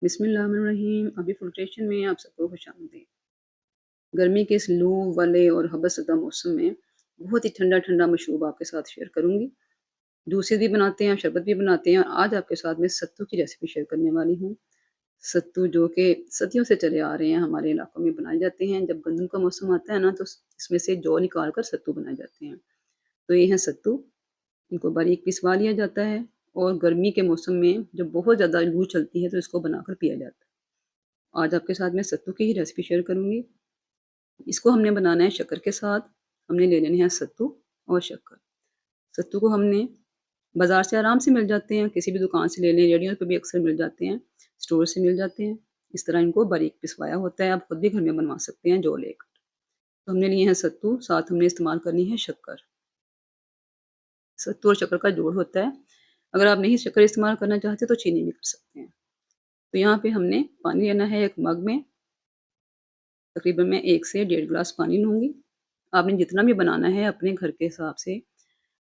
बिस्मिल्लाहिर्रहमानिर्रहीम। अभी फ़िल्ट्रेशन में आप सबको खुशामदीद। गर्मी के इस लू वाले और हबसदा मौसम में बहुत ही ठंडा-ठंडा मशरूब आपके साथ शेयर करूँगी। जूसेस भी बनाते हैं, शरबत भी बनाते हैं और आज आपके साथ मैं सत्तू की रेसिपी शेयर करने वाली हूँ। सत्तू जो कि सदियों से चले आ रहे हैं, हमारे इलाकों में बनाए जाते हैं। जब गंदम का मौसम आता है ना, तो इसमें से जौ निकाल कर सत्तू बनाए जाते हैं। तो ये हैं सत्तू, इनको बारीक पिसवा लिया जाता है और गर्मी के मौसम में जब बहुत ज़्यादा लू चलती है, तो इसको बनाकर पिया जाता है। आज आपके साथ मैं सत्तू की ही रेसिपी शेयर करूँगी। इसको हमने बनाना है शक्कर के साथ। हमने ले लेने हैं सत्तू और शक्कर। सत्तू को हमने बाज़ार से आराम से मिल जाते हैं, किसी भी दुकान से ले लें, रेडियो पे भी अक्सर मिल जाते हैं, स्टोर से मिल जाते हैं। इस तरह इनको बारीक पिसवाया होता है, आप खुद भी घर में बनवा सकते हैं जौ लेकर। तो हमने लिए हैं सत्तू, साथ हमने इस्तेमाल करनी है शक्कर। सत्तू और शक्कर का जोड़ होता है। अगर आप नहीं शक्कर इस्तेमाल करना चाहते तो चीनी भी कर सकते हैं। तो यहाँ पे हमने पानी लेना है एक मग में, तकरीबन मैं 1 से डेढ़ गिलास पानी लूँगी। आपने जितना भी बनाना है अपने घर के हिसाब से,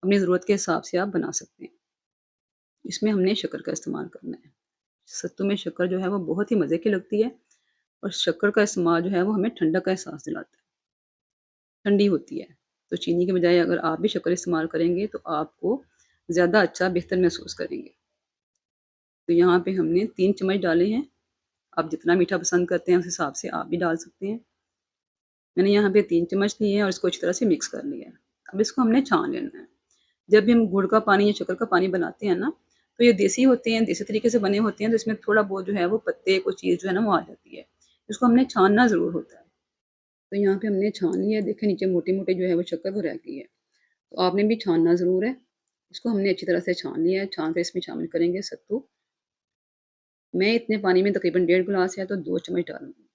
अपनी ज़रूरत के हिसाब से आप बना सकते हैं। इसमें हमने शक्कर का इस्तेमाल करना है। सत्तू में शक्कर जो है वो बहुत ही मज़े की लगती है और शक्कर का इस्तेमाल जो है वो हमें ठंडक का एहसास दिलाता है, ठंडी होती है। तो चीनी के बजाय अगर आप भी शक्कर इस्तेमाल करेंगे तो आपको ज़्यादा अच्छा बेहतर महसूस करेंगे। तो यहाँ पे हमने 3 चम्मच डाले हैं। आप जितना मीठा पसंद करते हैं उस हिसाब से आप भी डाल सकते हैं। मैंने यहाँ पे 3 चम्मच लिए हैं और इसको अच्छी तरह से मिक्स कर लिया है। अब इसको हमने छान लेना है। जब भी हम गुड़ का पानी या शक्कर का पानी बनाते हैं ना, तो ये देसी होते हैं, देसी तरीके से बने होते हैं, तो इसमें थोड़ा बहुत जो है वो पत्ते, कुछ चीज़ जो है ना वो आ जाती है। इसको हमने छानना ज़रूर होता है। तो यहाँ पे हमने छान लिया है, देखिए नीचे मोटे-मोटे जो है वो शक्कर वो रह गई है। तो आपने भी छानना ज़रूर है। इसको हमने अच्छी तरह से छान लिया है, छान कर इसमें शामिल करेंगे सत्तू। मैं इतने पानी में तकरीबन डेढ़ गिलास है तो 2 चम्मच डालूँगी।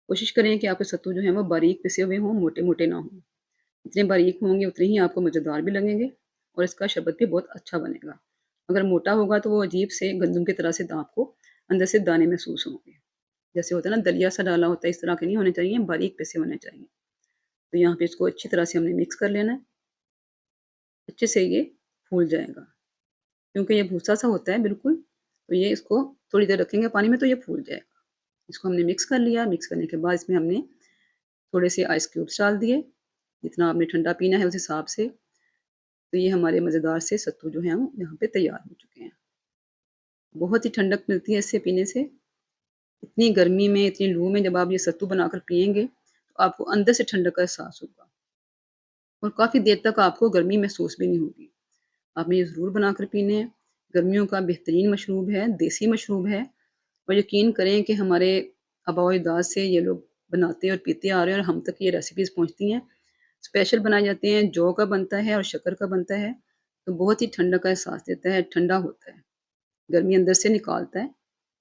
कोशिश करें कि आपके सत्तू जो हैं वो बारीक पिसे हुए हों, मोटे-मोटे ना हों। जितने बारीक होंगे उतने ही आपको मज़ेदार भी लगेंगे और इसका शरबत भी बहुत अच्छा बनेगा। अगर मोटा होगा तो वो अजीब से गंदम की तरह से आपको अंदर से दाने महसूस होंगे। जैसे होता है ना दलिया सा डाला होता है, इस तरह के नहीं होने चाहिए, बारीक पिसे होने चाहिए। तो यहाँ पे इसको अच्छी तरह से हमने मिक्स कर लेना है। अच्छे से ये फूल जाएगा, क्योंकि ये भूसा-सा होता है बिल्कुल, तो ये इसको थोड़ी देर रखेंगे पानी में तो ये फूल जाएगा। इसको हमने मिक्स कर लिया, मिक्स करने के बाद इसमें हमने थोड़े से आइस क्यूब्स डाल दिए, जितना आपने ठंडा पीना है उस हिसाब से। तो ये हमारे मज़ेदार से सत्तू जो हैं वो यहाँ पे तैयार हो चुके हैं। बहुत ही ठंडक मिलती है इससे पीने से। इतनी गर्मी में, इतनी लू में जब आप ये सत्तू बनाकर पिएँगे, तो आपको अंदर से ठंडक का एहसास होगा और काफ़ी देर तक आपको गर्मी महसूस भी नहीं होगी। आपने ये ज़रूर बनाकर पीने हैं। गर्मियों का बेहतरीन मशरूब है, देसी मशरूब है और यकीन करें कि हमारे आबा-ओ-अजदाद से ये लोग बनाते और पीते आ रहे हैं और हम तक ये रेसिपीज़ पहुँचती हैं। स्पेशल बनाए जाते हैं, जौ का बनता है और शक्कर का बनता है, तो बहुत ही ठंडक का एहसास देता है, ठंडा होता है। गर्मी अंदर से निकालता है,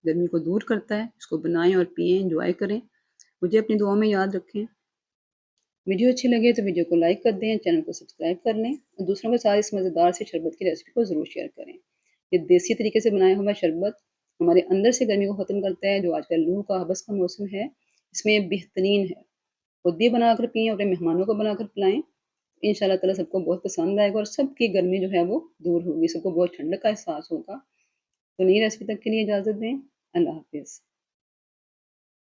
गर्मी को दूर करता है। इसको बनाएँ और पिएँ, एन्जॉय करें। मुझे अपनी दुआओं में याद रखें। वीडियो अच्छी लगे तो वीडियो को लाइक कर दें, चैनल को सब्सक्राइब कर लें और दूसरों के साथ इस मज़ेदार से शरबत की रेसिपी को ज़रूर शेयर करें। ये देसी तरीके से बनाया हुआ शरबत हमारे अंदर से गर्मी को ख़त्म करता है, जो आजकल लू का, हबस का मौसम है, इसमें बेहतरीन है। खुद भी बनाकर पिएँ, अपने मेहमानों को बनाकर पिलाएँ। इंशाअल्लाह ताला सबको बहुत पसंद आएगा और सबकी गर्मी जो है वो दूर होगी, सबको बहुत ठंडक का एहसास होगा। तो नई रेसिपी तक के लिए इजाज़त दें। अल्लाह हाफ़िज़।